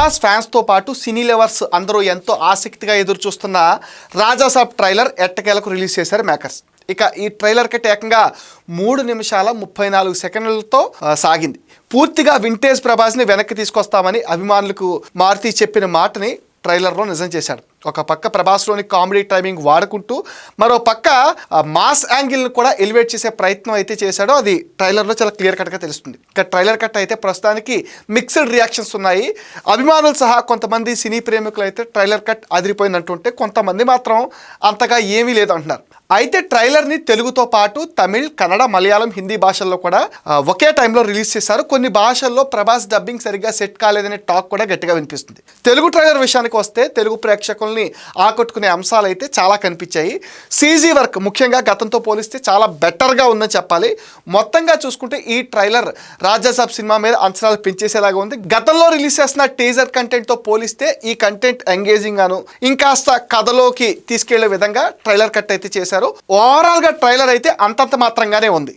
ప్రభాస్ ఫ్యాన్స్తో పాటు cine lovers అందరూ ఎంతో ఆసక్తిగా ఎదురు చూస్తున్న రాజాసాబ్ ట్రైలర్ ఎట్టకేలకు రిలీజ్ చేశారు మేకర్స్. ఇక ఈ ట్రైలర్ కట్ ఏకంగా 3 నిమిషాల 34 సెకండ్లతో సాగింది. పూర్తిగా వింటేజ్ ప్రభాస్ని వెనక్కి తీసుకొస్తామని అభిమానులకు మారుతి చెప్పిన మాటని ట్రైలర్లో నిజం చేశాడు. ఒక పక్క ప్రభాస్లోని కామెడీ టైమింగ్ వాడుకుంటూ మరో పక్క మాస్ యాంగిల్ని కూడా ఎలివేట్ చేసే ప్రయత్నం అయితే చేశాడో అది ట్రైలర్లో చాలా క్లియర్ కట్గా తెలుస్తుంది. ఇక ట్రైలర్ కట్ అయితే ప్రస్తుతానికి మిక్స్డ్ రియాక్షన్స్ ఉన్నాయి. అభిమానులు సహా కొంతమంది సినీ ప్రేమికులు అయితే ట్రైలర్ కట్ అదిరిపోయింది అంటుంటే, కొంతమంది మాత్రం అంతగా ఏమీ లేదు అంటున్నారు. అయితే ట్రైలర్ని తెలుగుతో పాటు తమిళ్, కన్నడ, మలయాళం, హిందీ భాషల్లో కూడా ఒకే టైంలో రిలీజ్ చేశారు. కొన్ని భాషల్లో ప్రభాస్ డబ్బింగ్ సరిగ్గా సెట్ కాలేదనే టాక్ కూడా గట్టిగా వినిపిస్తుంది. తెలుగు ట్రైలర్ విషయానికి వస్తే తెలుగు ప్రేక్షకుల్ని ఆకట్టుకునే అంశాలు అయితే చాలా కనిపించాయి. సీజీ వర్క్ ముఖ్యంగా గతంతో పోలిస్తే చాలా బెటర్గా ఉందని చెప్పాలి. మొత్తంగా చూసుకుంటే ఈ ట్రైలర్ రాజాసాబ్ సినిమా మీద అంచనాలు పెంచేసేలాగా ఉంది. గతంలో రిలీజ్ చేసిన టీజర్ కంటెంట్తో పోలిస్తే ఈ కంటెంట్ ఎంగేజింగ్ గాను ఇంకాస్త కథలోకి తీసుకెళ్లే విధంగా ట్రైలర్ కట్ అయితే చేశారు. ఓవరాల్గా ట్రైలర్ అయితే అంతంత మాత్రంగానే ఉంది.